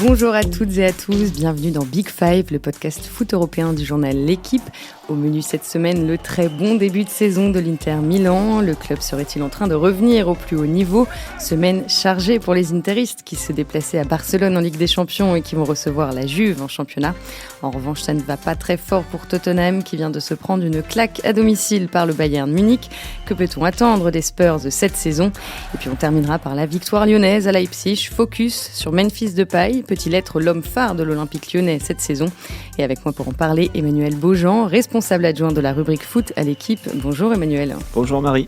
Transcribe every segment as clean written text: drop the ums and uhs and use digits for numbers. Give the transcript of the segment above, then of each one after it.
Bonjour à toutes et à tous, bienvenue dans Big Five, le podcast foot européen du journal L'Équipe. Au menu cette semaine, le très bon début de saison de l'Inter Milan. Le club serait-il en train de revenir au plus haut niveau ? Semaine chargée pour les interistes qui se déplaçaient à Barcelone en Ligue des Champions et qui vont recevoir la Juve en championnat. En revanche, ça ne va pas très fort pour Tottenham qui vient de se prendre une claque à domicile par le Bayern Munich. Que peut-on attendre des Spurs de cette saison ? Et puis on terminera par la victoire lyonnaise à Leipzig. Focus sur Memphis Depay, peut-il être l'homme phare de l'Olympique lyonnais cette saison ? Et avec moi pour en parler, Emmanuel Beaujean, responsable adjoint de la rubrique foot à l'Équipe. Bonjour Emmanuel. Bonjour Marie.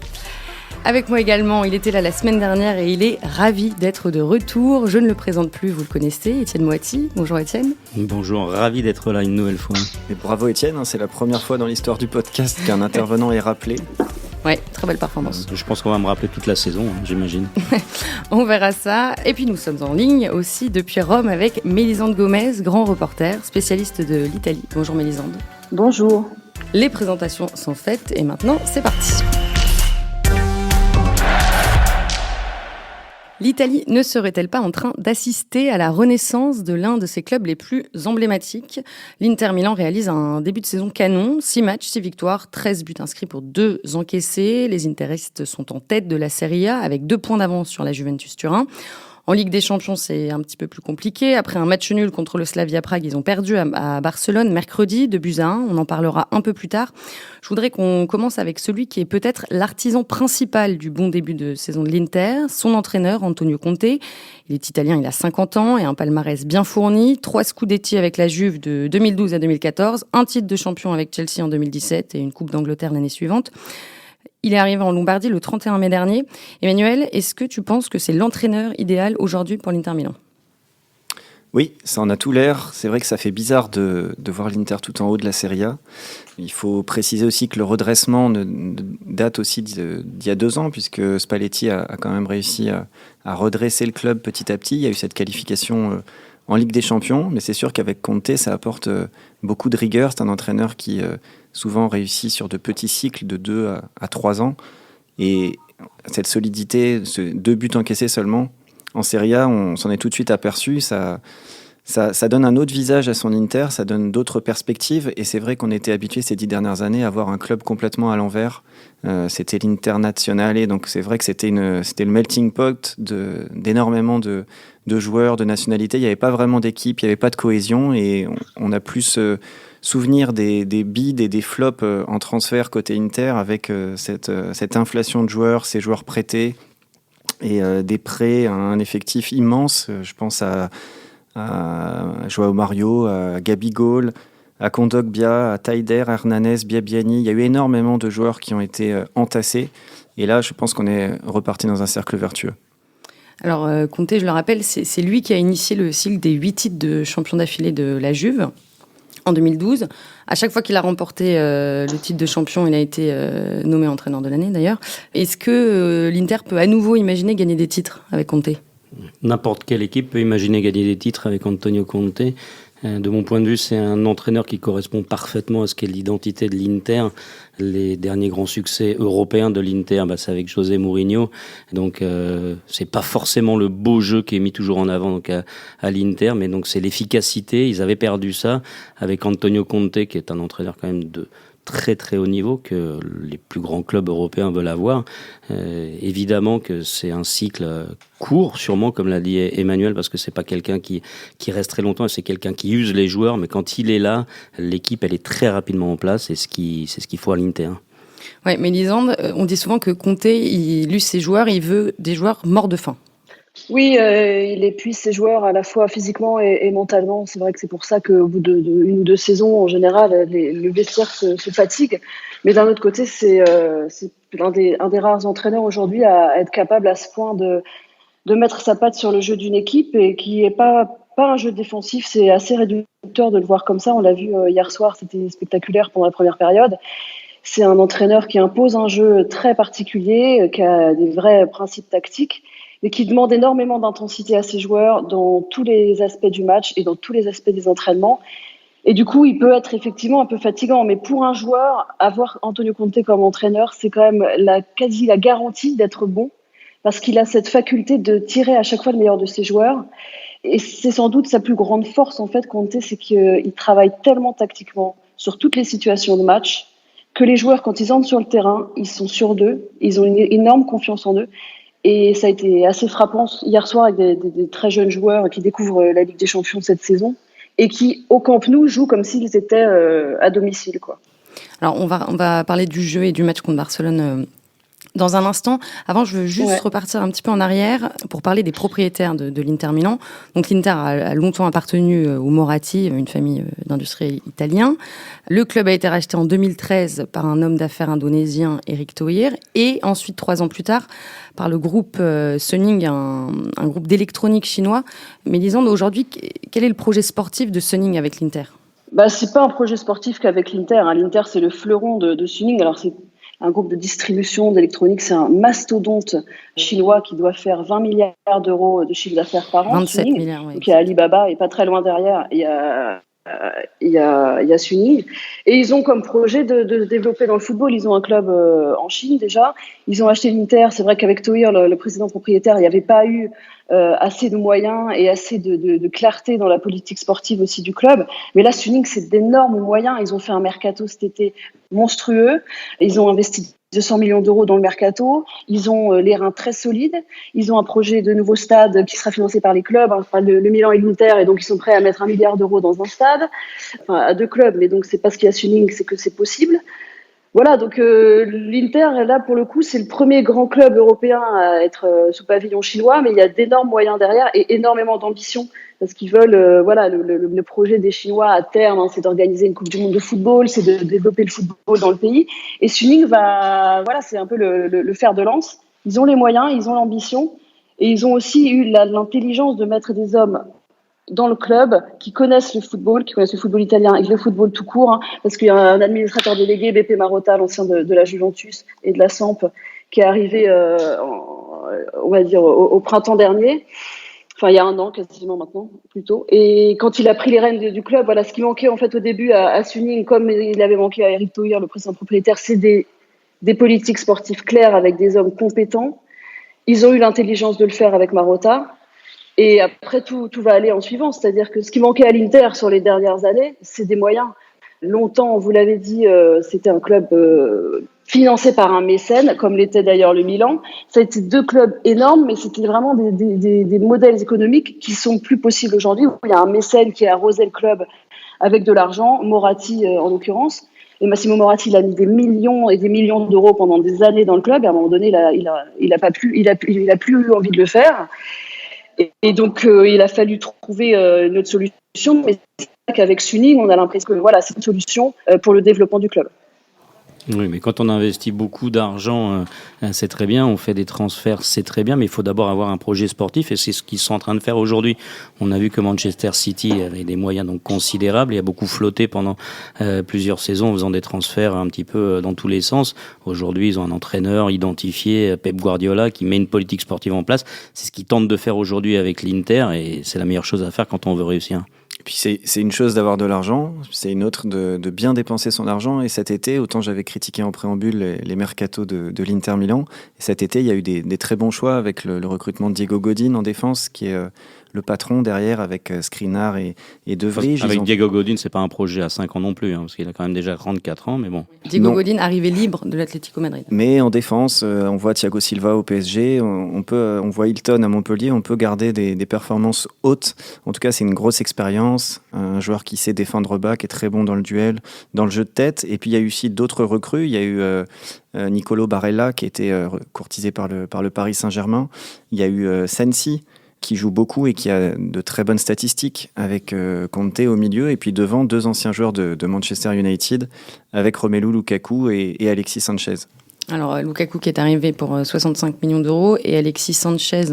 Avec moi également, il était là la semaine dernière et il est ravi d'être de retour. Je ne le présente plus, vous le connaissez, Étienne Moiti. Bonjour Étienne. Bonjour, ravi d'être là une nouvelle fois. Et bravo Étienne, c'est la première fois dans l'histoire du podcast qu'un intervenant est rappelé. Ouais, très belle performance. Je pense qu'on va me rappeler toute la saison, j'imagine. On verra ça. Et puis nous sommes en ligne aussi depuis Rome avec Mélisande Gomez, grand reporter, spécialiste de l'Italie. Bonjour Mélisande. Bonjour. Les présentations sont faites et maintenant c'est parti. L'Italie ne serait-elle pas en train d'assister à la renaissance de l'un de ses clubs les plus emblématiques ? L'Inter Milan réalise un début de saison canon, 6 matchs, 6 victoires, 13 buts inscrits pour 2 encaissés. Les interistes sont en tête de la Serie A avec 2 points d'avance sur la Juventus Turin. En Ligue des Champions, c'est un petit peu plus compliqué. Après un match nul contre le Slavia Prague, ils ont perdu à Barcelone mercredi, 2-1. On en parlera un peu plus tard. Je voudrais qu'on commence avec celui qui est peut-être l'artisan principal du bon début de saison de l'Inter, son entraîneur Antonio Conte. Il est italien, il a 50 ans et un palmarès bien fourni. 3 scudetti avec la Juve de 2012 à 2014, un titre de champion avec Chelsea en 2017 et une Coupe d'Angleterre l'année suivante. Il est arrivé en Lombardie le 31 mai dernier. Emmanuel, est-ce que tu penses que c'est l'entraîneur idéal aujourd'hui pour l'Inter Milan ? Oui, ça en a tout l'air. C'est vrai que ça fait bizarre de voir l'Inter tout en haut de la Serie A. Il faut préciser aussi que le redressement date aussi d'il y a 2 ans, puisque Spalletti a quand même réussi à redresser le club petit à petit. Il y a eu cette qualification en Ligue des Champions, mais c'est sûr qu'avec Conte, ça apporte beaucoup de rigueur. C'est un entraîneur qui souvent réussit sur de petits cycles de 2 à 3 ans. Et cette solidité, 2 buts encaissés seulement, en Serie A, on s'en est tout de suite aperçu. Ça donne un autre visage à son Inter, ça donne d'autres perspectives. Et c'est vrai qu'on était habitué ces 10 dernières années à voir un club complètement à l'envers. C'était l'Internazionale, donc c'est vrai que c'était le melting pot d'énormément de joueurs, de nationalités. Il n'y avait pas vraiment d'équipe, il n'y avait pas de cohésion. Et on a plus souvenir des bids et des flops en transfert côté Inter avec cette inflation de joueurs, ces joueurs prêtés et des prêts à un effectif immense. Je pense à Joao Mario, à Gabigol, à Kondogbia, à Taider, Hernanes, Biabiani. Il y a eu énormément de joueurs qui ont été entassés. Et là, je pense qu'on est reparti dans un cercle vertueux. Alors, Conte, je le rappelle, c'est lui qui a initié le cycle des 8 titres de champion d'affilée de la Juve en 2012. À chaque fois qu'il a remporté le titre de champion, il a été nommé entraîneur de l'année d'ailleurs. Est-ce que l'Inter peut à nouveau imaginer gagner des titres avec Conte ? N'importe quelle équipe peut imaginer gagner des titres avec Antonio Conte. De mon point de vue, c'est un entraîneur qui correspond parfaitement à ce qu'est l'identité de l'Inter. Les derniers grands succès européens de l'Inter, c'est avec José Mourinho. Donc, c'est pas forcément le beau jeu qui est mis toujours en avant donc à l'Inter, mais donc c'est l'efficacité. Ils avaient perdu ça avec Antonio Conte, qui est un entraîneur quand même de très très haut niveau que les plus grands clubs européens veulent avoir. Évidemment que c'est un cycle court, sûrement comme l'a dit Emmanuel, parce que c'est pas quelqu'un qui reste très longtemps, c'est quelqu'un qui use les joueurs, mais quand il est là, l'équipe elle est très rapidement en place et c'est ce qu'il faut à l'Inter. Ouais, mais Lisande, on dit souvent que Conte, il use ses joueurs, il veut des joueurs morts de faim. Oui, il épuise ses joueurs à la fois physiquement et mentalement. C'est vrai que c'est pour ça qu'au bout d'une ou 2 saisons, en général, le vestiaire se fatigue. Mais d'un autre côté, c'est un des rares entraîneurs aujourd'hui à être capable à ce point de mettre sa patte sur le jeu d'une équipe et qui est pas un jeu défensif. C'est assez réducteur de le voir comme ça. On l'a vu hier soir, c'était spectaculaire pendant la première période. C'est un entraîneur qui impose un jeu très particulier, qui a des vrais principes tactiques, mais qui demande énormément d'intensité à ses joueurs dans tous les aspects du match et dans tous les aspects des entraînements. Et du coup, il peut être effectivement un peu fatigant. Mais pour un joueur, avoir Antonio Conte comme entraîneur, c'est quand même la garantie d'être bon, parce qu'il a cette faculté de tirer à chaque fois le meilleur de ses joueurs. Et c'est sans doute sa plus grande force, en fait, Conte, c'est qu'il travaille tellement tactiquement sur toutes les situations de match que les joueurs, quand ils entrent sur le terrain, ils sont sûrs d'eux, ils ont une énorme confiance en eux. Et ça a été assez frappant hier soir avec des très jeunes joueurs qui découvrent la Ligue des Champions cette saison et qui, au Camp Nou, jouent comme s'ils étaient à domicile, quoi. Alors, on va parler du jeu et du match contre Barcelone dans un instant. Avant, je veux juste repartir un petit peu en arrière pour parler des propriétaires de l'Inter Milan. Donc, l'Inter a longtemps appartenu aux Moratti, une famille d'industriels italiens. Le club a été racheté en 2013 par un homme d'affaires indonésien, Eric Thohir, et ensuite, 3 ans plus tard, par le groupe Suning, un groupe d'électronique chinois. Mais Lisande, aujourd'hui, quel est le projet sportif de Suning avec l'Inter ? C'est pas un projet sportif qu'avec l'Inter. L'Inter, c'est le fleuron de Suning. Alors, c'est un groupe de distribution d'électronique, c'est un mastodonte chinois qui doit faire 20 milliards d'euros de chiffre d'affaires par an. 27 Suning. milliards, oui. Donc il y a Alibaba et pas très loin derrière, il y a Suning. Et ils ont comme projet de se développer dans le football. Ils ont un club en Chine déjà. Ils ont acheté l'Inter. C'est vrai qu'avec Thohir, le président propriétaire, il n'y avait pas eu assez de moyens et assez de clarté dans la politique sportive aussi du club. Mais là, Suning, c'est d'énormes moyens. Ils ont fait un mercato cet été monstrueux. Ils ont investi 200 millions d'euros dans le mercato. Ils ont les reins très solides. Ils ont un projet de nouveau stade qui sera financé par les clubs, le Milan et l'Inter, et donc ils sont prêts à mettre 1 milliard d'euros dans un stade, à 2 clubs. Mais donc c'est pas ce qu'il y a Suning, c'est que c'est possible. Voilà, donc l'Inter, là, pour le coup, c'est le premier grand club européen à être sous pavillon chinois, mais il y a d'énormes moyens derrière et énormément d'ambition, parce qu'ils veulent, le projet des Chinois à terme, c'est d'organiser une Coupe du Monde de football, c'est de développer le football dans le pays. Et Suning c'est un peu le fer de lance. Ils ont les moyens, ils ont l'ambition, et ils ont aussi eu l'intelligence de mettre des hommes dans le club, qui connaissent le football italien et le football tout court, parce qu'il y a un administrateur délégué, Beppe Marotta, l'ancien de la Juventus et de la Samp, qui est arrivé, on va dire, au printemps dernier. Enfin, il y a 1 an, quasiment maintenant, plutôt. Et quand il a pris les rênes du club, voilà, ce qui manquait, en fait, au début à Suning, comme il avait manqué à Eric Thohir, le président propriétaire, c'est des politiques sportives claires avec des hommes compétents. Ils ont eu l'intelligence de le faire avec Marotta. Et après, tout va aller en suivant. C'est-à-dire que ce qui manquait à l'Inter sur les dernières années, c'est des moyens. Longtemps, vous l'avez dit, c'était un club financé par un mécène, comme l'était d'ailleurs le Milan. Ça a été 2 clubs énormes, mais c'était vraiment des modèles économiques qui sont plus possibles aujourd'hui. Il y a un mécène qui a arrosé le club avec de l'argent, Moratti en l'occurrence. Et Massimo Moratti, il a mis des millions et des millions d'euros pendant des années dans le club. Et à un moment donné, il a plus eu envie de le faire. Et donc, il a fallu trouver une autre solution. Mais c'est vrai qu'avec Suning, on a l'impression que c'est une solution pour le développement du club. Oui, mais quand on investit beaucoup d'argent, c'est très bien, on fait des transferts, c'est très bien, mais il faut d'abord avoir un projet sportif, et c'est ce qu'ils sont en train de faire aujourd'hui. On a vu que Manchester City avait des moyens donc considérables, il a beaucoup flotté pendant plusieurs saisons en faisant des transferts un petit peu dans tous les sens. Aujourd'hui, ils ont un entraîneur identifié, Pep Guardiola, qui met une politique sportive en place. C'est ce qu'ils tentent de faire aujourd'hui avec l'Inter, et c'est la meilleure chose à faire quand on veut réussir. Et puis c'est une chose d'avoir de l'argent, c'est une autre de bien dépenser son argent. Et cet été, autant j'avais critiqué en préambule les mercatos de l'Inter Milan, et cet été, il y a eu des très bons choix avec le recrutement de Diego Godin en défense, qui est le patron derrière avec Skriniar et De Vrij. Avec Diego Godin, c'est pas un projet à 5 ans non plus, parce qu'il a quand même déjà 34 ans, mais bon. Diego Godin arrivé libre de l'Atlético Madrid. Mais en défense, on voit Thiago Silva au PSG, on voit Hilton à Montpellier, on peut garder des performances hautes. En tout cas, c'est une grosse expérience, un joueur qui sait défendre bas, qui est très bon dans le duel, dans le jeu de tête. Et puis il y a eu aussi d'autres recrues. Il y a eu Nicolo Barella qui était courtisé par le Paris Saint-Germain. Il y a eu Sensi, qui joue beaucoup et qui a de très bonnes statistiques, avec Conte au milieu, et puis devant 2 anciens joueurs de Manchester United, avec Romelu Lukaku et Alexis Sanchez. Alors, Lukaku qui est arrivé pour 65 millions d'euros et Alexis Sanchez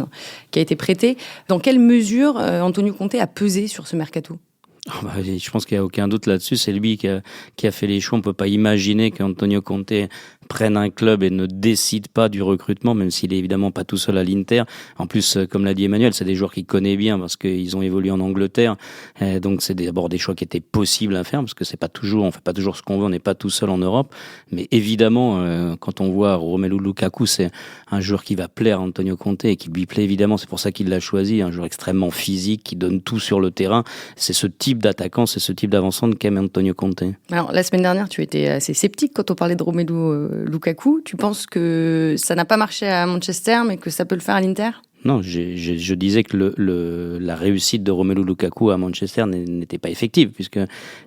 qui a été prêté. Dans quelle mesure Antonio Conte a pesé sur ce mercato ? Je pense qu'il n'y a aucun doute là-dessus. C'est lui qui a fait les choix. On ne peut pas imaginer qu'Antonio Conte prenne un club et ne décide pas du recrutement, même s'il est évidemment pas tout seul à l'Inter. En plus, comme l'a dit Emmanuel, c'est des joueurs qu'il connaît bien parce qu'ils ont évolué en Angleterre. Donc c'est d'abord des choix qui étaient possibles à faire parce que on fait pas toujours ce qu'on veut, on n'est pas tout seul en Europe. Mais évidemment, quand on voit Romelu Lukaku, c'est un joueur qui va plaire à Antonio Conte et qui lui plaît évidemment. C'est pour ça qu'il l'a choisi, un joueur extrêmement physique qui donne tout sur le terrain. C'est ce type d'attaquant, c'est ce type d'avancement qu'aime Antonio Conte. Alors, la semaine dernière, tu étais assez sceptique quand on parlait de Romelu Lukaku. Tu penses que ça n'a pas marché à Manchester, mais que ça peut le faire à l'Inter ? Non, je disais que la réussite de Romelu Lukaku à Manchester n'était pas effective, puisque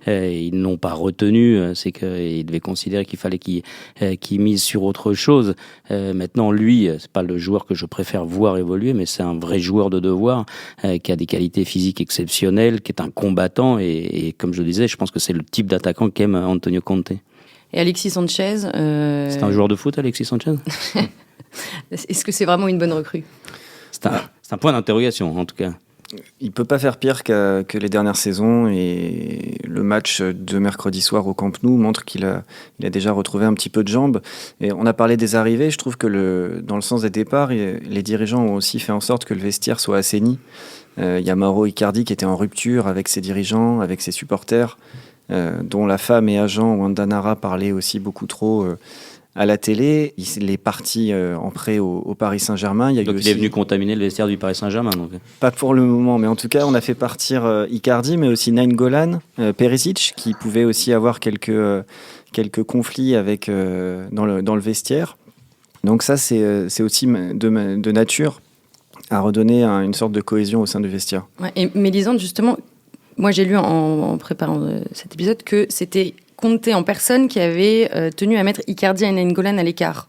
ils n'ont pas retenu. C'est qu'ils devaient considérer qu'il fallait qu'il mise sur autre chose. Maintenant, lui, c'est pas le joueur que je préfère voir évoluer, mais c'est un vrai joueur de devoir qui a des qualités physiques exceptionnelles, qui est un combattant. Et comme je le disais, je pense que c'est le type d'attaquant qu'aime Antonio Conte. Et Alexis Sanchez C'est un joueur de foot, Alexis Sanchez. Est-ce que c'est vraiment une bonne recrue ? C'est un point d'interrogation, en tout cas. Il peut pas faire pire que les dernières saisons, et le match de mercredi soir au Camp Nou montre qu'il a déjà retrouvé un petit peu de jambes. Et on a parlé des arrivées, je trouve que dans le sens des départs, les dirigeants ont aussi fait en sorte que le vestiaire soit assaini. Il y a Mauro Icardi qui était en rupture avec ses dirigeants, avec ses supporters, dont la femme et agent Wanda Nara parlaient aussi beaucoup trop à la télé. Il est parti en prêt au Paris Saint-Germain. Il est venu contaminer le vestiaire du Paris Saint-Germain. Donc. Pas pour le moment, mais en tout cas, on a fait partir Icardi, mais aussi Nainggolan, Perisic, qui pouvait aussi avoir quelques conflits avec, dans le vestiaire. Donc ça, c'est aussi de nature à redonner une sorte de cohésion au sein du vestiaire. Ouais, et Mélisande, justement, moi j'ai lu en préparant cet épisode que c'était Conte en personne qui avait tenu à mettre Icardi et Nainggolan à l'écart.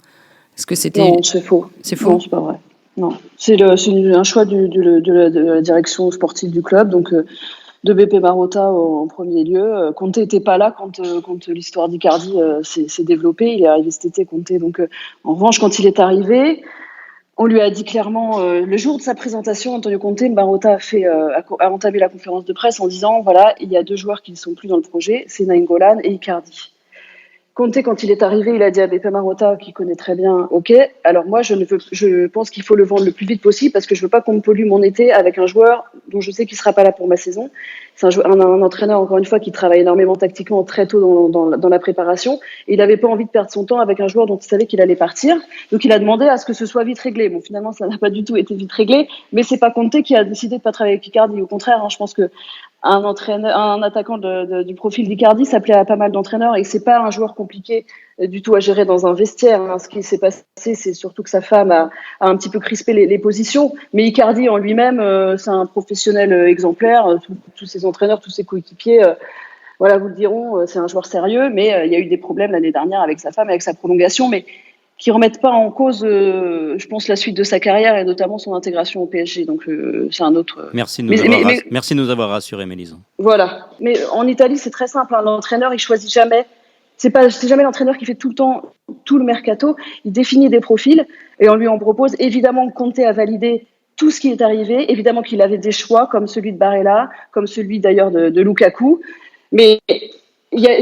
Est-ce que c'était... Non, c'est faux. C'est faux ? Non, c'est pas vrai. Non, c'est un choix de la direction sportive du club, donc de Beppe Marotta en premier lieu. Conte n'était pas là quand l'histoire d'Icardi s'est développée. Il est arrivé cet été, Conte. Donc, en revanche, quand il est arrivé, on lui a dit clairement, le jour de sa présentation, Antonio Conte, Marotta a entamé la conférence de presse en disant, voilà, il y a 2 joueurs qui ne sont plus dans le projet, c'est Nainggolan et Icardi. Conte, quand il est arrivé, il a dit à Beppe Marotta, qui connaît très bien, ok, alors moi, je pense qu'il faut le vendre le plus vite possible parce que je veux pas qu'on me pollue mon été avec un joueur dont je sais qu'il sera pas là pour ma saison. C'est un entraîneur, encore une fois, qui travaille énormément tactiquement très tôt dans la préparation. Et il avait pas envie de perdre son temps avec un joueur dont il savait qu'il allait partir. Donc, il a demandé à ce que ce soit vite réglé. Bon, finalement, ça n'a pas du tout été vite réglé, mais c'est pas Conte qui a décidé de pas travailler avec Icardi. Au contraire, je pense que un attaquant du profil d'Icardi, ça plaît à pas mal d'entraîneurs et c'est pas un joueur compliqué du tout à gérer dans un vestiaire. Ce qui s'est passé, c'est surtout que sa femme a un petit peu crispé les positions. Mais Icardi en lui-même, c'est un professionnel exemplaire. Tous ses entraîneurs, tous ses coéquipiers, voilà, vous le diront, c'est un joueur sérieux. Mais il y a eu des problèmes l'année dernière avec sa femme, avec sa prolongation. Mais qui remettent pas en cause, je pense, la suite de sa carrière et notamment son intégration au PSG. Donc, c'est un autre... Merci de nous avoir rassurés, Mélisande. Voilà. Mais en Italie, c'est très simple. L'entraîneur, il choisit jamais. C'est jamais l'entraîneur qui fait tout le temps tout le mercato. Il définit des profils et on lui en propose. Évidemment, Conte a validé tout ce qui est arrivé. Évidemment qu'il avait des choix comme celui de Barella, comme celui d'ailleurs de Lukaku. Mais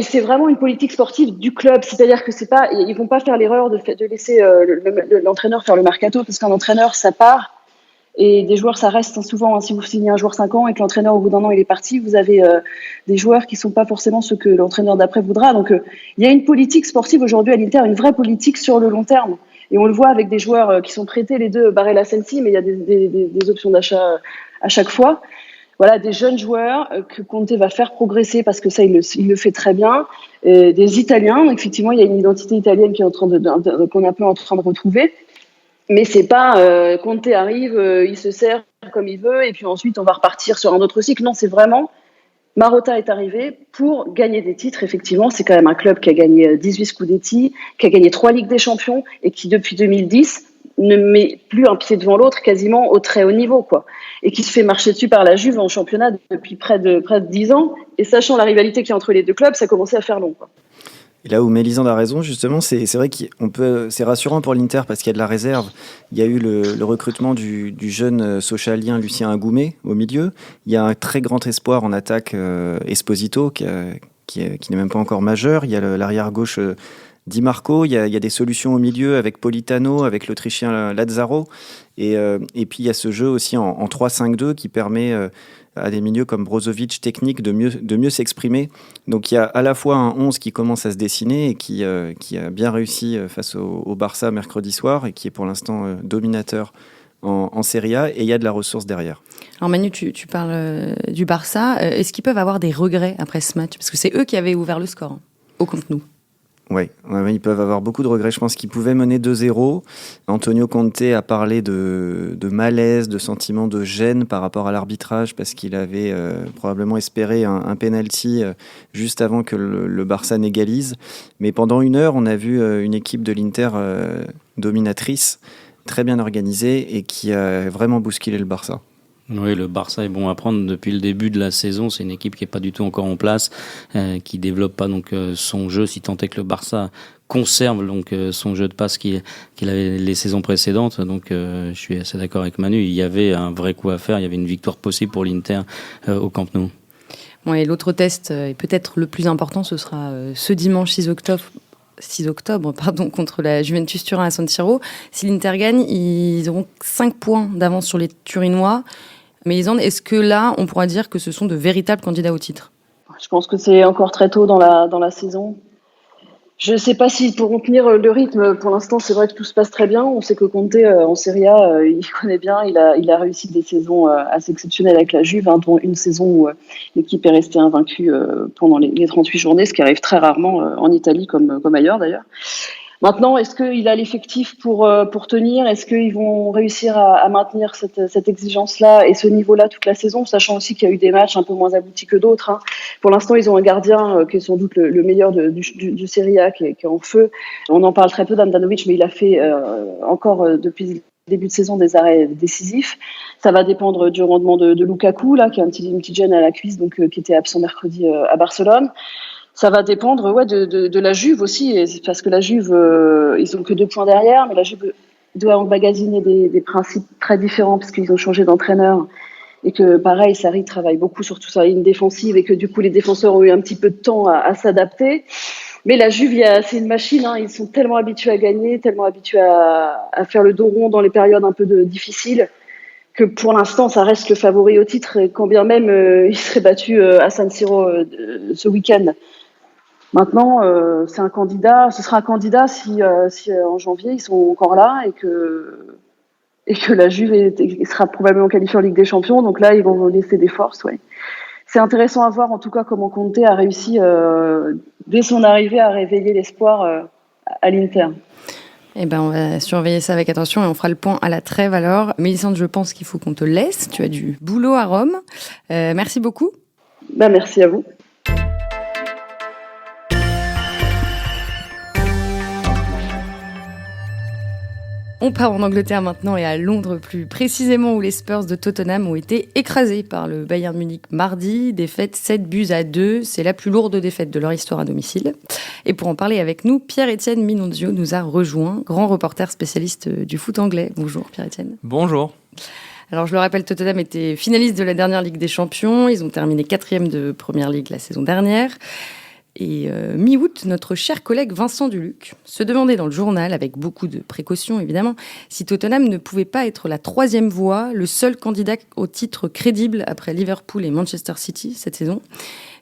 c'est vraiment une politique sportive du club, c'est-à-dire que ils vont pas faire l'erreur de laisser l'entraîneur faire le mercato, parce qu'un entraîneur, ça part, et des joueurs, ça reste souvent. Si vous signez un joueur 5 ans et que l'entraîneur, au bout d'un an, il est parti, vous avez des joueurs qui sont pas forcément ceux que l'entraîneur d'après voudra. Donc, il y a une politique sportive aujourd'hui à l'Inter, une vraie politique sur le long terme. Et on le voit avec des joueurs qui sont prêtés, les deux, Barella, Sensi, mais il y a des options d'achat à chaque fois. Voilà, des jeunes joueurs que Conte va faire progresser parce que ça, il le fait très bien. Des Italiens, effectivement, il y a une identité italienne qui est qu'on est un peu en train de retrouver. Mais c'est pas Conte arrive, il se sert comme il veut et puis ensuite on va repartir sur un autre cycle. Non, c'est vraiment Marotta est arrivé pour gagner des titres. Effectivement, c'est quand même un club qui a gagné 18 Scudetti, qui a gagné 3 Ligues des Champions et qui depuis 2010 ne met plus un pied devant l'autre quasiment au très haut niveau, quoi. Et qui se fait marcher dessus par la Juve en championnat depuis près de 10 ans. Et sachant la rivalité qu'il y a entre les deux clubs, ça commençait à faire long, quoi. Et là où Mélisande a raison, justement, c'est vrai c'est rassurant pour l'Inter parce qu'il y a de la réserve. Il y a eu le recrutement du jeune socialien Lucien Agoumé au milieu. Il y a un très grand espoir en attaque, Esposito, qui n'est même pas encore majeur. Il y a l'arrière gauche Di Marco, il y a des solutions au milieu avec Politano, avec l'Autrichien Lazzaro. Et puis il y a ce jeu aussi en 3-5-2 qui permet à des milieux comme Brozovic technique de mieux s'exprimer. Donc il y a à la fois un 11 qui commence à se dessiner et qui a bien réussi face au Barça mercredi soir et qui est pour l'instant dominateur en Serie A, et il y a de la ressource derrière. Alors Manu, tu parles du Barça. Est-ce qu'ils peuvent avoir des regrets après ce match ? Parce que c'est eux qui avaient ouvert le score au Camp Nou. Ouais, ils peuvent avoir beaucoup de regrets. Je pense qu'ils pouvaient mener 2-0. Antonio Conte a parlé de malaise, de sentiment de gêne par rapport à l'arbitrage parce qu'il avait probablement espéré un penalty juste avant que le Barça n'égalise. Mais pendant 1 heure, on a vu une équipe de l'Inter dominatrice, très bien organisée et qui a vraiment bousculé le Barça. Oui, le Barça est bon à prendre depuis le début de la saison. C'est une équipe qui n'est pas du tout encore en place, qui développe pas donc son jeu, si tant est que le Barça conserve donc son jeu de passe qu'il avait les saisons précédentes. Donc je suis assez d'accord avec Manu. Il y avait un vrai coup à faire. Il y avait une victoire possible pour l'Inter au Camp Nou. Bon, et l'autre test, et peut-être le plus important, ce sera ce dimanche 6 octobre, contre la Juventus Turin à San Siro. Si l'Inter gagne, ils auront 5 points d'avance sur les Turinois. Mais est-ce que là, on pourra dire que ce sont de véritables candidats au titre ? Je pense que c'est encore très tôt dans la saison. Je ne sais pas s'ils pourront tenir le rythme. Pour l'instant, c'est vrai que tout se passe très bien. On sait que Conte, en Serie A, il connaît bien. Il a réussi des saisons assez exceptionnelles avec la Juve, dont une saison où l'équipe est restée invaincue pendant les 38 journées, ce qui arrive très rarement en Italie comme ailleurs d'ailleurs. Maintenant, est-ce qu'il a l'effectif pour tenir ? Est-ce qu'ils vont réussir à maintenir cette exigence-là et ce niveau-là toute la saison, sachant aussi qu'il y a eu des matchs un peu moins aboutis que d'autres. Pour l'instant, ils ont un gardien qui est sans doute le meilleur du Serie A, qui est en feu. On en parle très peu d'Handanovic, mais il a fait encore depuis le début de saison des arrêts décisifs. Ça va dépendre du rendement de Lukaku, là, qui a une petite gêne à la cuisse, donc qui était absent mercredi à Barcelone. Ça va dépendre de la Juve aussi, parce que la Juve, ils ont que 2 points derrière, mais la Juve doit emmagasiner des principes très différents parce qu'ils ont changé d'entraîneur et que pareil, Sarri travaille beaucoup sur toute sa ligne défensive et que du coup les défenseurs ont eu un petit peu de temps à s'adapter. Mais la Juve, c'est une machine, ils sont tellement habitués à gagner, tellement habitués à faire le dos rond dans les périodes un peu difficiles, que pour l'instant, ça reste le favori au titre, quand bien même il serait battu à San Siro ce week-end. Maintenant, ce sera un candidat si en janvier ils sont encore là et que la Juve sera probablement qualifiée en Ligue des Champions. Donc là, ils vont laisser des forces. Ouais. C'est intéressant à voir en tout cas comment Conte a réussi dès son arrivée à réveiller l'espoir à l'Inter. Eh ben, on va surveiller ça avec attention et on fera le point à la trêve alors. Mélissandre, je pense qu'il faut qu'on te laisse. Tu as du boulot à Rome. Merci beaucoup. Merci à vous. On part en Angleterre maintenant et à Londres plus précisément où les Spurs de Tottenham ont été écrasés par le Bayern Munich mardi. Défaite 7-2. C'est la plus lourde défaite de leur histoire à domicile. Et pour en parler avec nous, Pierre-Étienne Minonzio nous a rejoint, grand reporter spécialiste du foot anglais. Bonjour Pierre-Étienne. Bonjour. Alors je le rappelle, Tottenham était finaliste de la dernière Ligue des Champions. Ils ont terminé 4e de Première Ligue la saison dernière. Et mi-août, notre cher collègue Vincent Duluc se demandait dans le journal, avec beaucoup de précautions évidemment, si Tottenham ne pouvait pas être la 3e voie, le seul candidat au titre crédible après Liverpool et Manchester City cette saison.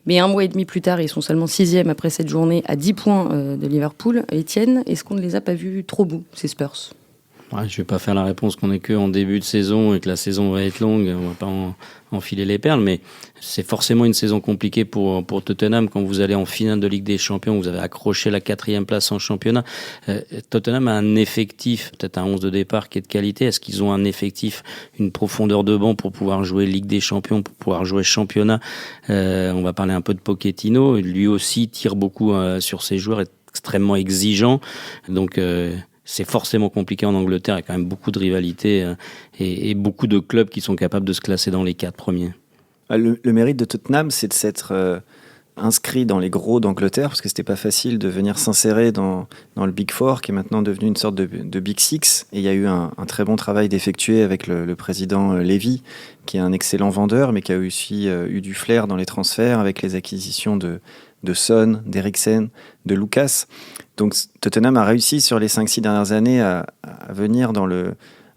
Mais 1 mois et demi plus tard, ils sont seulement 6e après cette journée à 10 points de Liverpool. Étienne, est-ce qu'on ne les a pas vus trop beaux, ces Spurs ? Je ne vais pas faire la réponse qu'on est qu'en début de saison et que la saison va être longue. On ne va pas enfiler les perles, mais c'est forcément une saison compliquée pour Tottenham. Quand vous allez en finale de Ligue des Champions, vous avez accroché la 4e place en championnat. Tottenham a un effectif, peut-être un 11 de départ qui est de qualité. Est-ce qu'ils ont un effectif, une profondeur de banc pour pouvoir jouer Ligue des Champions, pour pouvoir jouer championnat ? On va parler un peu de Pochettino. Lui aussi tire beaucoup sur ses joueurs, est extrêmement exigeant. Donc c'est forcément compliqué en Angleterre. Il y a quand même beaucoup de rivalités et beaucoup de clubs qui sont capables de se classer dans les 4 premiers. Le mérite de Tottenham, c'est de s'être inscrit dans les gros d'Angleterre, parce que c'était pas facile de venir s'insérer dans le Big Four, qui est maintenant devenu une sorte de Big Six. Et il y a eu un très bon travail d'effectuer avec le président Levy, qui est un excellent vendeur, mais qui a aussi eu du flair dans les transferts, avec les acquisitions de de Son, d'Eriksen, de Lucas. Donc Tottenham a réussi sur les 5-6 dernières années à venir dans le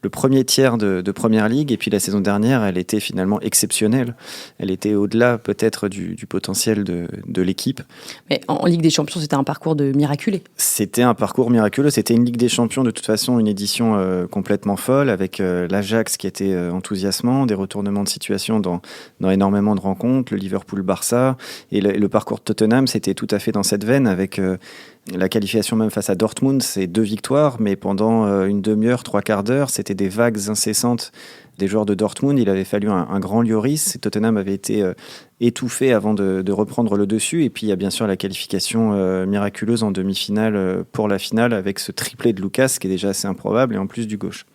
premier tiers de Première Ligue, et puis la saison dernière, elle était finalement exceptionnelle. Elle était au-delà peut-être du potentiel de l'équipe. Mais en Ligue des Champions, c'était un parcours de miraculé. C'était un parcours miraculeux. C'était une Ligue des Champions, de toute façon, une édition complètement folle, avec l'Ajax qui était enthousiasmant, des retournements de situation dans énormément de rencontres, le Liverpool-Barça. Et le parcours de Tottenham, c'était tout à fait dans cette veine, avec la qualification même face à Dortmund, c'est 2 victoires, mais pendant une demi-heure, 3/4 d'heure, c'était des vagues incessantes des joueurs de Dortmund. Il avait fallu un grand Lloris. Tottenham avait été étouffé avant de reprendre le dessus. Et puis il y a bien sûr la qualification miraculeuse en demi-finale pour la finale, avec ce triplé de Lucas qui est déjà assez improbable, et en plus du gauche.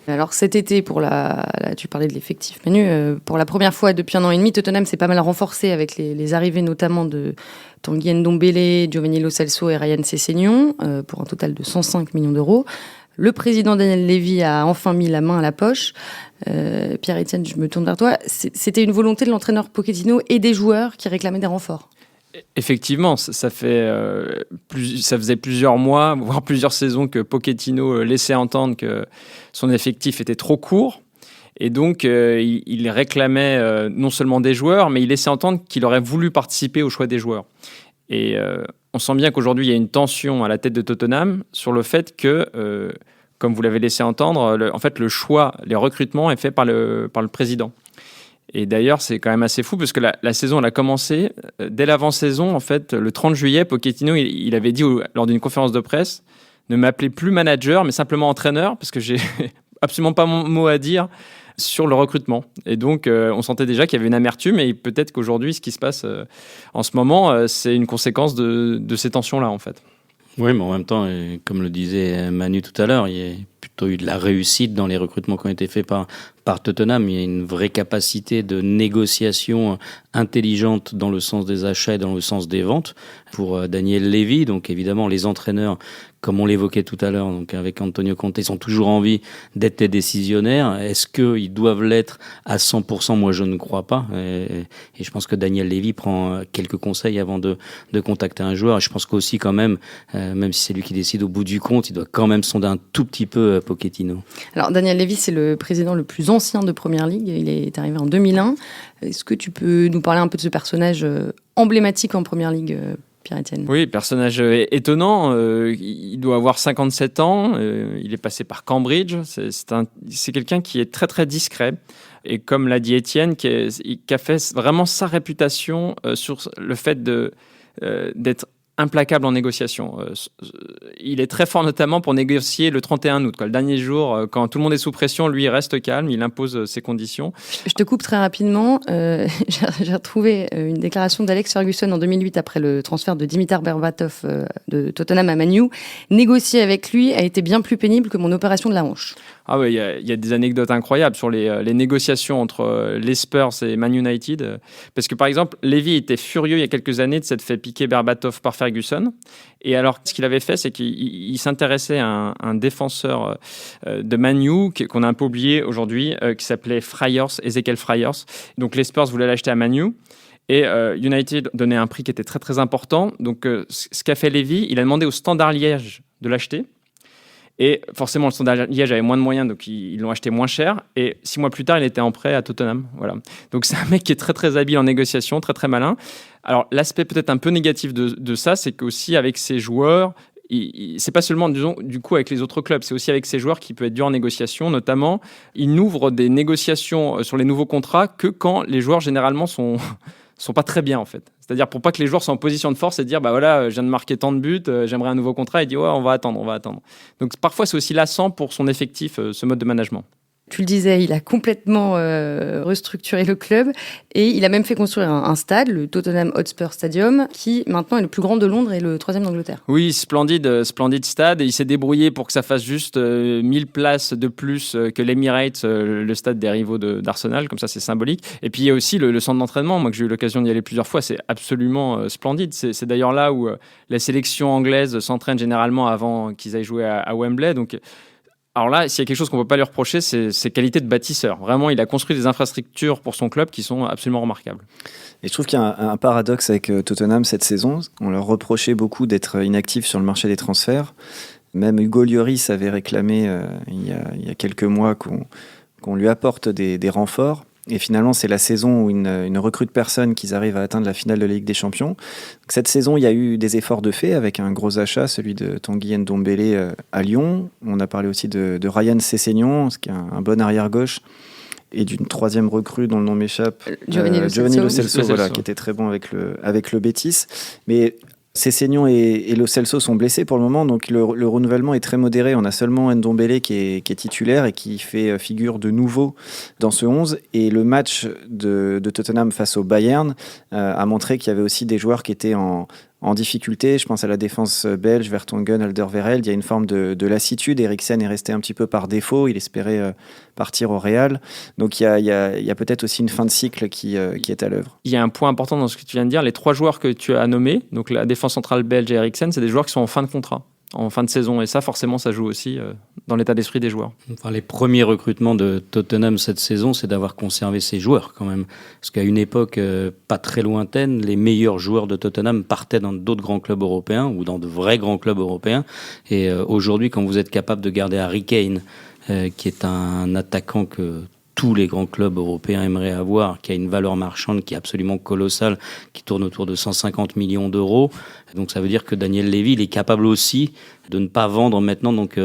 Alors cet été, tu parlais de l'effectif, Manu, pour la première fois depuis 1 an et demi, Tottenham s'est pas mal renforcé avec les arrivées notamment de Tanguy Ndombele, Giovanni Lo Celso et Ryan Sessegnon, pour un total de 105 millions d'euros. Le président Daniel Levy a enfin mis la main à la poche. Pierre-Etienne, je me tourne vers toi. C'était une volonté de l'entraîneur Pochettino et des joueurs qui réclamaient des renforts. Effectivement, ça faisait plusieurs mois, voire plusieurs saisons que Pochettino laissait entendre que son effectif était trop court. Et donc, il réclamait non seulement des joueurs, mais il laissait entendre qu'il aurait voulu participer au choix des joueurs. Et on sent bien qu'aujourd'hui, il y a une tension à la tête de Tottenham sur le fait que, comme vous l'avez laissé entendre, le choix, les recrutements est fait par le président. Et d'ailleurs, c'est quand même assez fou parce que la saison, elle a commencé dès l'avant-saison. En fait, le 30 juillet, Pochettino, il avait dit lors d'une conférence de presse, ne m'appelez plus manager, mais simplement entraîneur, parce que j'ai absolument pas mon mot à dire sur le recrutement. Et donc, on sentait déjà qu'il y avait une amertume, et peut-être qu'aujourd'hui, ce qui se passe en ce moment, c'est une conséquence de ces tensions-là, en fait. Oui, mais en même temps, comme le disait Manu tout à l'heure, il y a plutôt eu de la réussite dans les recrutements qui ont été faits par Tottenham. Il y a une vraie capacité de négociation intelligente dans le sens des achats et dans le sens des ventes pour Daniel Levy. Donc évidemment, les entraîneurs, comme on l'évoquait tout à l'heure, donc avec Antonio Conte, ils ont toujours envie d'être les décisionnaires. Est-ce qu'ils doivent l'être à 100%? Moi, je ne crois pas. Et je pense que Daniel Levy prend quelques conseils avant de contacter un joueur. Et je pense qu'aussi, quand même si c'est lui qui décide au bout du compte, il doit quand même sonder un tout petit peu Pochettino. Alors, Daniel Levy, c'est le président le plus ancien de Première Ligue. Il est arrivé en 2001. Est-ce que tu peux nous parler un peu de ce personnage emblématique en Première Ligue, Pierre-Etienne? Oui, personnage étonnant. Il doit avoir 57 ans. Il est passé par Cambridge. C'est quelqu'un qui est très, très discret. Et comme l'a dit Étienne, qui a fait vraiment sa réputation sur le fait d'être implacable en négociation. Il est très fort notamment pour négocier le 31 août. Le dernier jour, quand tout le monde est sous pression, lui, il reste calme, il impose ses conditions. Je te coupe très rapidement. J'ai retrouvé une déclaration d'Alex Ferguson en 2008 après le transfert de Dimitar Berbatov de Tottenham à Man U. Négocier avec lui a été bien plus pénible que mon opération de la hanche. Ah oui, il y a des anecdotes incroyables sur les négociations entre les Spurs et Man United. Parce que, par exemple, Levy était furieux il y a quelques années de s'être fait piquer Berbatov par Ferguson. Et alors, ce qu'il avait fait, c'est qu'il s'intéressait à un défenseur de Man U qu'on a un peu oublié aujourd'hui, qui s'appelait Ezekiel Fryers. Donc, les Spurs voulaient l'acheter à Man U. Et United donnait un prix qui était très, très important. Donc, ce qu'a fait Levy, il a demandé au Standard Liège de l'acheter. Et forcément, le Standard Liège avait moins de moyens, donc ils l'ont acheté moins cher. Et 6 mois plus tard, il était en prêt à Tottenham. Voilà. Donc c'est un mec qui est très très habile en négociation, très très malin. Alors l'aspect peut-être un peu négatif de ça, c'est qu'aussi avec ses joueurs, c'est pas seulement du coup avec les autres clubs, c'est aussi avec ses joueurs qui peut être dur en négociation. Notamment, il n'ouvre des négociations sur les nouveaux contrats que quand les joueurs généralement sont pas très bien en fait. C'est-à-dire pour pas que les joueurs soient en position de force et dire bah voilà, je viens de marquer tant de buts, j'aimerais un nouveau contrat, et dit ouais, on va attendre. Donc parfois c'est aussi lassant pour son effectif ce mode de management. Tu le disais, il a complètement restructuré le club et il a même fait construire un stade, le Tottenham Hotspur Stadium, qui maintenant est le plus grand de Londres et le 3e d'Angleterre. Oui, splendide stade. Et il s'est débrouillé pour que ça fasse juste 1000 places de plus que l'Emirates, le stade des rivaux d'Arsenal. Comme ça, c'est symbolique. Et puis il y a aussi le centre d'entraînement. Moi, que j'ai eu l'occasion d'y aller plusieurs fois, c'est absolument splendide. C'est d'ailleurs là où la sélection anglaise s'entraîne généralement avant qu'ils aillent jouer à Wembley. Donc Alors là, s'il y a quelque chose qu'on ne peut pas lui reprocher, c'est ses qualités de bâtisseur. Vraiment, il a construit des infrastructures pour son club qui sont absolument remarquables. Et je trouve qu'il y a un paradoxe avec Tottenham cette saison. On leur reprochait beaucoup d'être inactifs sur le marché des transferts. Même Hugo Lloris avait réclamé il y a quelques mois qu'on lui apporte des renforts. Et finalement, c'est la saison où ils ne recrutent personne qu'ils arrivent à atteindre la finale de la Ligue des Champions. Donc, cette saison, il y a eu des efforts de fait avec un gros achat, celui de Tanguy Ndombele à Lyon. On a parlé aussi de Ryan Sessegnon, qui est un bon arrière-gauche, et d'une troisième recrue dont le nom m'échappe, Giovanni Lo Celso, voilà, qui était très bon avec le Betis. Mais Sessegnon et Lo Celso sont blessés pour le moment, donc le renouvellement est très modéré. On a seulement Ndombele qui est titulaire et qui fait figure de nouveau dans ce 11. Et le match de Tottenham face au Bayern a montré qu'il y avait aussi des joueurs qui étaient en difficulté. Je pense à la défense belge, Vertonghen, Alderweireld. Il y a une forme de lassitude. Eriksen est resté un petit peu par défaut. Il espérait partir au Real. Donc il y a peut-être aussi une fin de cycle qui est à l'œuvre. Il y a un point important dans ce que tu viens de dire. Les 3 joueurs que tu as nommés, donc la défense centrale belge et Eriksen, c'est des joueurs qui sont en fin de contrat, en fin de saison. Et ça, forcément, ça joue aussi dans l'état d'esprit des joueurs. Enfin, les premiers recrutements de Tottenham cette saison, c'est d'avoir conservé ses joueurs quand même. Parce qu'à une époque pas très lointaine, les meilleurs joueurs de Tottenham partaient dans d'autres grands clubs européens ou dans de vrais grands clubs européens. Et aujourd'hui, quand vous êtes capable de garder Harry Kane, qui est un attaquant que tous les grands clubs européens aimeraient avoir, qui a une valeur marchande qui est absolument colossale, qui tourne autour de 150 millions d'euros. Donc ça veut dire que Daniel Levy, il est capable aussi de ne pas vendre maintenant donc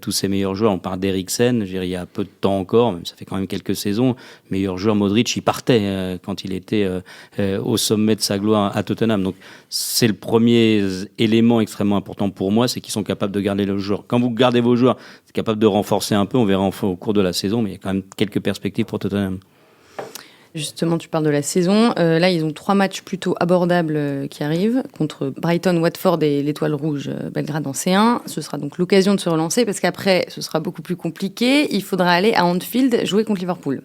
tous ses meilleurs joueurs. On parle d'Eriksen, il y a peu de temps encore, même ça fait quand même quelques saisons, meilleur joueur Modric, il partait quand il était au sommet de sa gloire à Tottenham. Donc c'est le premier élément extrêmement important pour moi, c'est qu'ils sont capables de garder le joueur. Quand vous gardez vos joueurs, c'est capable de renforcer un peu, on verra au cours de la saison, mais il y a quand même quelques perspectives pour Tottenham. Justement, tu parles de la saison. Là, ils ont 3 matchs plutôt abordables qui arrivent contre Brighton, Watford et l'Étoile Rouge Belgrade en C1. Ce sera donc l'occasion de se relancer parce qu'après, ce sera beaucoup plus compliqué. Il faudra aller à Anfield jouer contre Liverpool.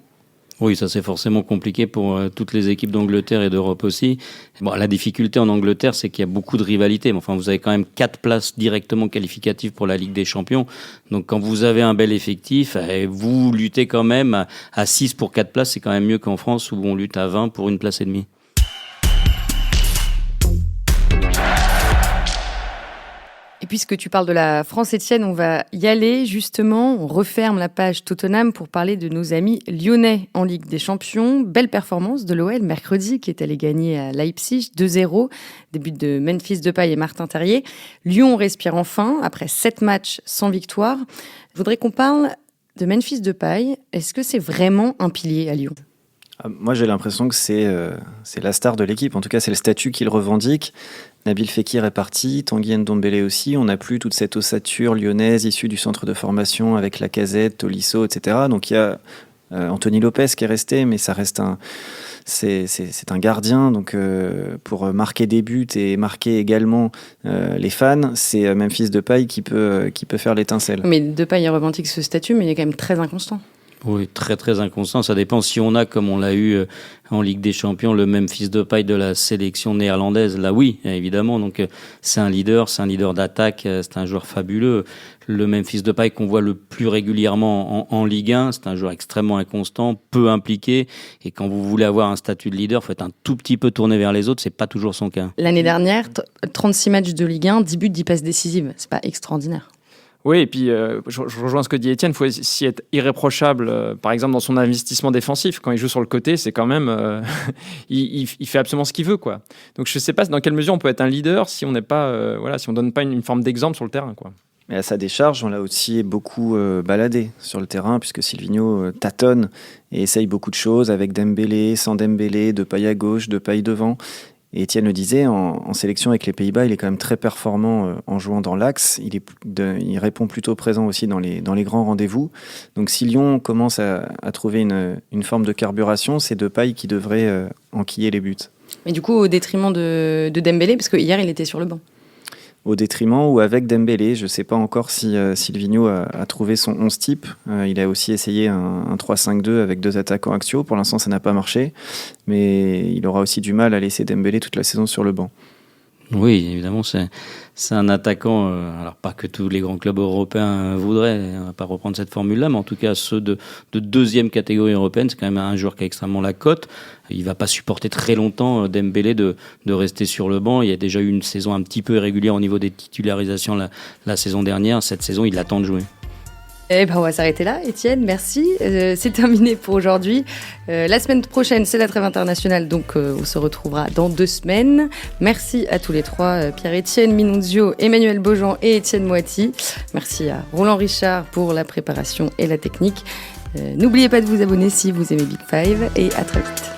Oui, ça c'est forcément compliqué pour toutes les équipes d'Angleterre et d'Europe aussi. Bon, la difficulté en Angleterre, c'est qu'il y a beaucoup de rivalités. Mais enfin, vous avez quand même 4 places directement qualificatives pour la Ligue des Champions. Donc quand vous avez un bel effectif, vous luttez quand même à 6 pour 4 places. C'est quand même mieux qu'en France où on lutte à 20 pour 1 place et demie. Et puisque tu parles de la France, Étienne, on va y aller justement. On referme la page Tottenham pour parler de nos amis lyonnais en Ligue des Champions. Belle performance de l'OL mercredi qui est allé gagner à Leipzig 2-0. Des buts de Memphis Depay et Martin Terrier. Lyon respire enfin après 7 matchs sans victoire. Je voudrais qu'on parle de Memphis Depay. Est-ce que c'est vraiment un pilier à Lyon ? Moi, j'ai l'impression que c'est la star de l'équipe. En tout cas, c'est le statut qu'il revendique. Nabil Fekir est parti, Tanguy Ndombele aussi. On n'a plus toute cette ossature lyonnaise issue du centre de formation avec Lacazette, Tolisso, etc. Donc il y a Anthony Lopez qui est resté, mais ça reste c'est un gardien. Donc pour marquer des buts et marquer également les fans, c'est Memphis Depay qui peut faire l'étincelle. Mais Depay revendique ce statut, mais il est quand même très inconstant. Oui, très très inconstant. Ça dépend si on a, comme on l'a eu en Ligue des Champions, le Memphis Depay de la sélection néerlandaise. Là, oui, évidemment. Donc, c'est un leader d'attaque, c'est un joueur fabuleux. Le Memphis Depay qu'on voit le plus régulièrement en Ligue 1, c'est un joueur extrêmement inconstant, peu impliqué. Et quand vous voulez avoir un statut de leader, il faut être un tout petit peu tourné vers les autres. C'est pas toujours son cas. L'année dernière, 36 matchs de Ligue 1, 10 buts, 10 passes décisives. C'est pas extraordinaire. Oui, et puis je rejoins ce que dit Étienne, il faut aussi être irréprochable, par exemple dans son investissement défensif. Quand il joue sur le côté, c'est quand même... il fait absolument ce qu'il veut, quoi. Donc je ne sais pas dans quelle mesure on peut être un leader si on n'est pas, si on donne pas une forme d'exemple sur le terrain, quoi. Mais à sa décharge, on l'a aussi beaucoup baladé sur le terrain, puisque Silvinho tâtonne et essaye beaucoup de choses avec Dembélé, sans Dembélé, Depay à gauche, Depay devant. Et Étienne le disait, en sélection avec les Pays-Bas, il est quand même très performant en jouant dans l'axe. Il répond plutôt présent aussi dans les grands rendez-vous. Donc si Lyon commence à trouver une forme de carburation, c'est Depay qui devrait enquiller les buts. Mais du coup, au détriment de Dembélé, parce que hier, il était sur le banc. Au détriment ou avec Dembélé. Je ne sais pas encore si Silvinho a trouvé son 11 type. Il a aussi essayé un 3-5-2 avec 2 attaquants axiaux. Pour l'instant, ça n'a pas marché. Mais il aura aussi du mal à laisser Dembélé toute la saison sur le banc. Oui, évidemment, c'est un attaquant, alors pas que tous les grands clubs européens voudraient, on va pas reprendre cette formule-là, mais en tout cas ceux de deuxième catégorie européenne, c'est quand même un joueur qui a extrêmement la cote. Il va pas supporter très longtemps Dembélé de rester sur le banc. Il y a déjà eu une saison un petit peu irrégulière au niveau des titularisations la saison dernière. Cette saison, il attend de jouer. Eh ben, on va s'arrêter là, Étienne, merci. C'est terminé pour aujourd'hui. La semaine prochaine, c'est la trêve internationale, donc on se retrouvera dans 2 semaines. Merci à tous les trois, Pierre-Étienne Minunzio, Emmanuel Beaujean et Étienne Moiti. Merci à Roland Richard pour la préparation et la technique. N'oubliez pas de vous abonner si vous aimez Big Five et à très vite.